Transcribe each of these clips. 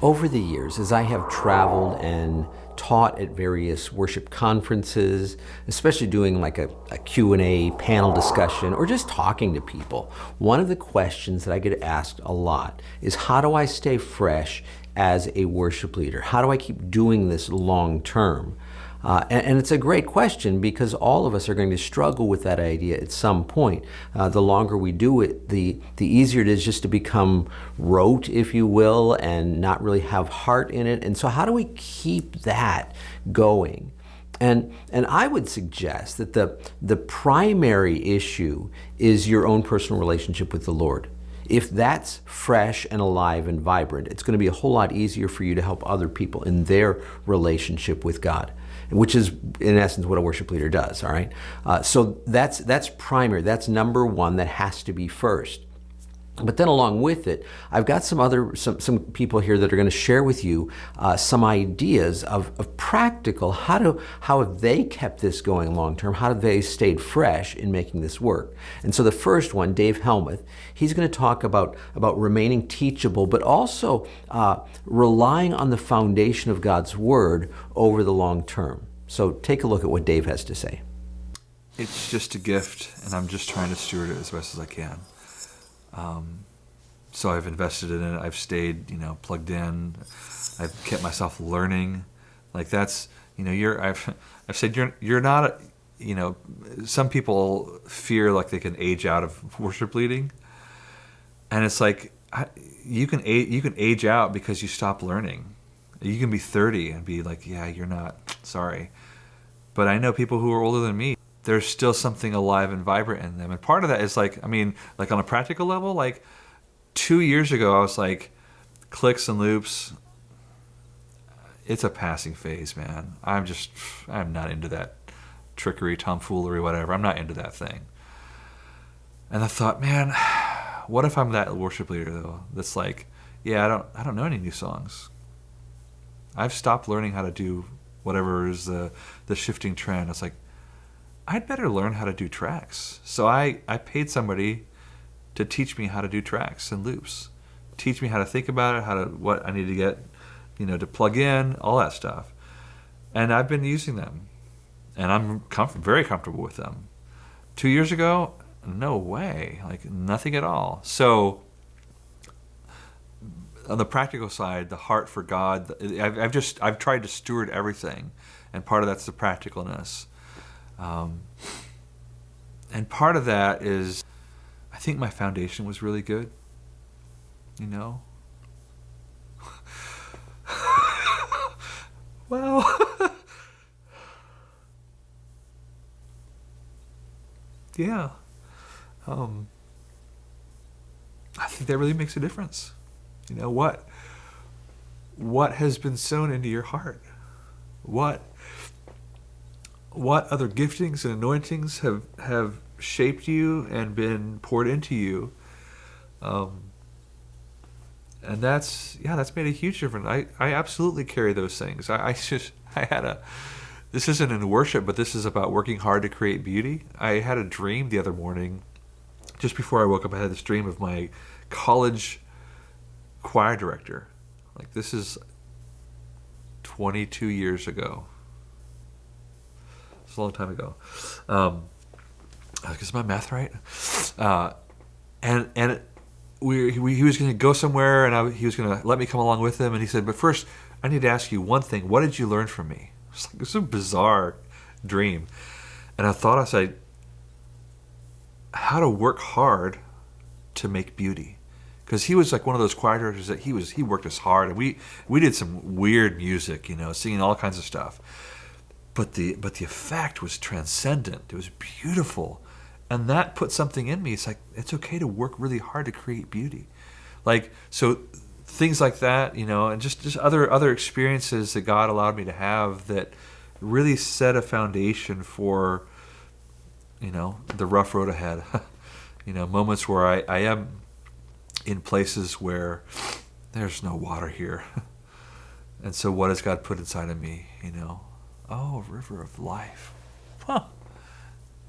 Over the years, as I have traveled and taught at various worship conferences, especially doing like a Q&A panel discussion or just talking to people, one of the questions that I get asked a lot is, how do I stay fresh as a worship leader? How do I keep doing this long term? And it's a great question, because all of us are going to struggle with that idea at some point. The longer we do it, the easier it is just to become rote, if you will, and not really have heart in it. And so how do we keep that going? And I would suggest that the primary issue is your own personal relationship with the Lord. If that's fresh and alive and vibrant, it's going to be a whole lot easier for you to help other people in their relationship with God, which is in essence what a worship leader does, all right? So that's primary, that's number one, that has to be first. But then along with it, I've got some people here that are going to share with you some ideas of practical, how have they kept this going long term? How have they stayed fresh in making this work? And so the first one, Dave Helmuth, he's going to talk about remaining teachable, but also relying on the foundation of God's Word over the long term. So take a look at what Dave has to say. It's just a gift, and I'm just trying to steward it as best as I can. So I've invested in it. I've stayed, plugged in. I've kept myself learning. Like that's, I've said you're not, some people fear like they can age out of worship leading, and it's like you can age out because you stop learning. You can be 30 and be like, yeah, you're not, sorry. But I know people who are older than me. There's still something alive and vibrant in them. And part of that is like on a practical level, like 2 years ago, I was like, clicks and loops, it's a passing phase, man. I'm not into that trickery, tomfoolery, whatever. I'm not into that thing. And I thought, man, what if I'm that worship leader though? That's like, yeah, I don't know any new songs. I've stopped learning how to do whatever is the shifting trend. It's like, I'd better learn how to do tracks. So I paid somebody to teach me how to do tracks and loops, teach me how to think about it, what I need to get, to plug in, all that stuff. And I've been using them, and I'm very comfortable with them. 2 years ago, no way, like nothing at all. So on the practical side, the heart for God, I've tried to steward everything, and part of that's the practicalness. And part of that is, I think my foundation was really good, Well, yeah. I think that really makes a difference. What has been sown into your heart? What other giftings and anointings have shaped you and been poured into you? And that's made a huge difference. I absolutely carry those things. This isn't in worship, but this is about working hard to create beauty. I had a dream the other morning, just before I woke up. I had this dream of my college choir director. Like, this is 22 years ago. It's a long time ago. Is my math right? And he was going to go somewhere, and he was going to let me come along with him. And he said, "But first, I need to ask you one thing. What did you learn from me?" It's a bizarre dream. And I said, how to work hard to make beauty. Because he was like one of those choir directors that he worked us hard, and we did some weird music, singing all kinds of stuff. But the effect was transcendent. It was beautiful. And that put something in me. It's like, it's okay to work really hard to create beauty. Like, so things like that, and just other experiences that God allowed me to have that really set a foundation for, the rough road ahead. Moments where I am in places where there's no water here. And so what has God put inside of me, Oh, river of life. Huh.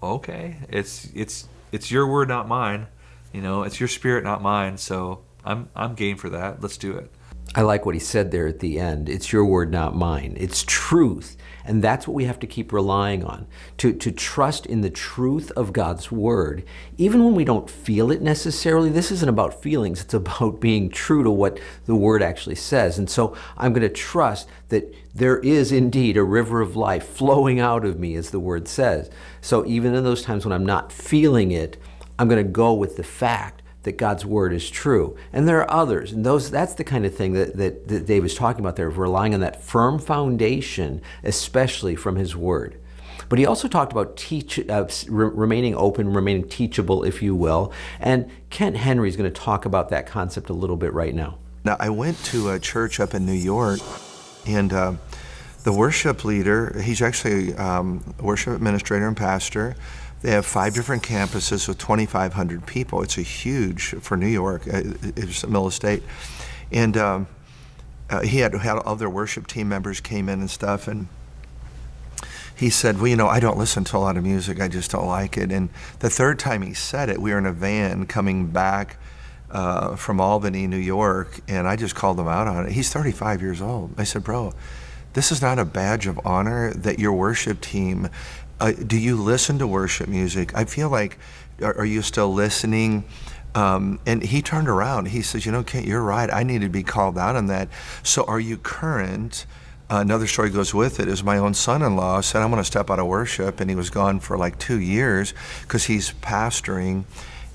Okay. It's your word, not mine. It's your spirit, not mine. So I'm game for that. Let's do it. I like what he said there at the end. It's your word, not mine. It's truth. And that's what we have to keep relying on, to trust in the truth of God's word. Even when we don't feel it necessarily, this isn't about feelings. It's about being true to what the word actually says. And so I'm going to trust that there is indeed a river of life flowing out of me, as the word says. So even in those times when I'm not feeling it, I'm going to go with the fact that God's word is true. And there are others, and that's the kind of thing that Dave is talking about there, of relying on that firm foundation, especially from his word. But he also talked about remaining open, remaining teachable, if you will. And Kent Henry is going to talk about that concept a little bit right now. Now, I went to a church up in New York, and the worship leader, he's actually a worship administrator and pastor. They have 5 different campuses with 2,500 people. It's a huge, for New York, it's a middle of state. And he had other worship team members came in and stuff, and he said, well, I don't listen to a lot of music, I just don't like it. And the third time he said it, we were in a van coming back from Albany, New York, and I just called him out on it. He's 35 years old. I said, bro, this is not a badge of honor that your worship team, do you listen to worship music? I feel like, are you still listening? And he turned around. He says, Kent, you're right. I need to be called out on that. So are you current? Another story goes with it is my own son-in-law said, I'm going to step out of worship. And he was gone for like 2 years because he's pastoring.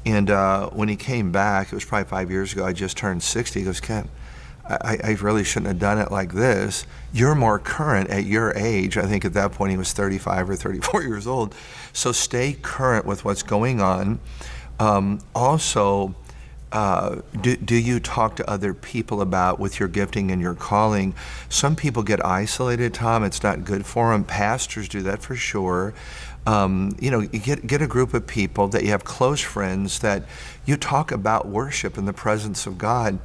And when he came back, it was probably 5 years ago, I just turned 60. He goes, Kent, I really shouldn't have done it like this. You're more current at your age. I think at that point he was 35 or 34 years old. So stay current with what's going on. Also, do you talk to other people about with your gifting and your calling? Some people get isolated, Tom. It's not good for them. Pastors do that for sure. You get a group of people that you have close friends that you talk about worship in the presence of God.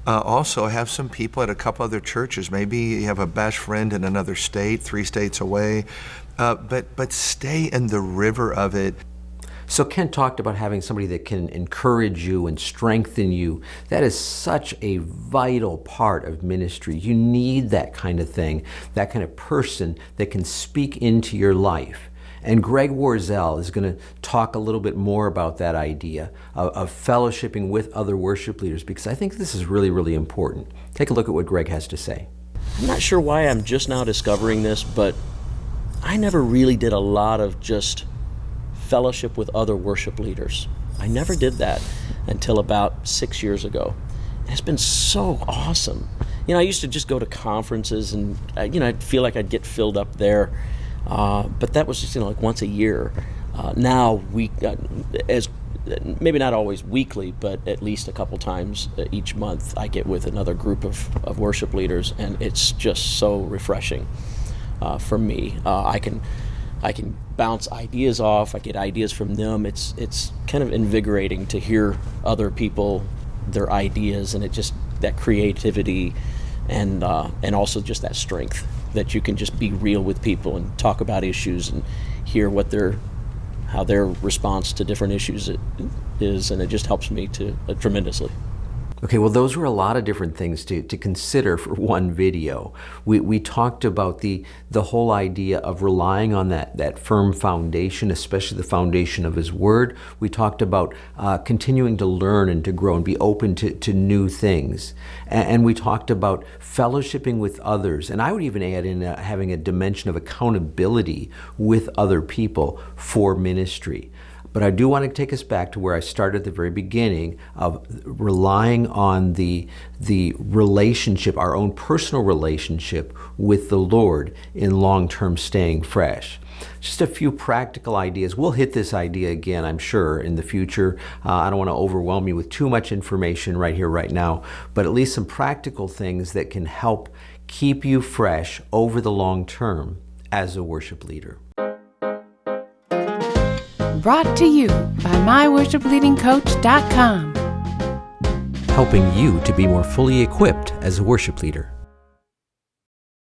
Also, have some people at a couple other churches. Maybe you have a best friend in another state, 3 states away. But stay in the river of it. So Ken talked about having somebody that can encourage you and strengthen you. That is such a vital part of ministry. You need that kind of thing, that kind of person that can speak into your life. And Greg Worzel is going to talk a little bit more about that idea of fellowshipping with other worship leaders, because I think this is really, really important. Take a look at what Greg has to say. I'm not sure why I'm just now discovering this, but I never really did a lot of just fellowship with other worship leaders. I never did that until about 6 years ago. It's been so awesome. I used to just go to conferences and, I'd feel like I'd get filled up there. But that was just, like once a year. Now, as maybe not always weekly, but at least a couple times each month, I get with another group of worship leaders, and it's just so refreshing for me. I can bounce ideas off. I get ideas from them. It's kind of invigorating to hear other people, their ideas, and it just that creativity, and also just that strength that you can just be real with people and talk about issues and hear how their response to different issues is, and it just helps me tremendously. Okay, well, those were a lot of different things to consider for one video. We talked about the whole idea of relying on that firm foundation, especially the foundation of His Word. We talked about continuing to learn and to grow and be open to new things. And we talked about fellowshipping with others. And I would even add in having a dimension of accountability with other people for ministry. But I do want to take us back to where I started at the very beginning of relying on the relationship, our own personal relationship with the Lord in long-term staying fresh. Just a few practical ideas. We'll hit this idea again, I'm sure, in the future. I don't want to overwhelm you with too much information right here, right now, but at least some practical things that can help keep you fresh over the long term as a worship leader. Brought to you by myworshipleadingcoach.com. Helping you to be more fully equipped as a worship leader.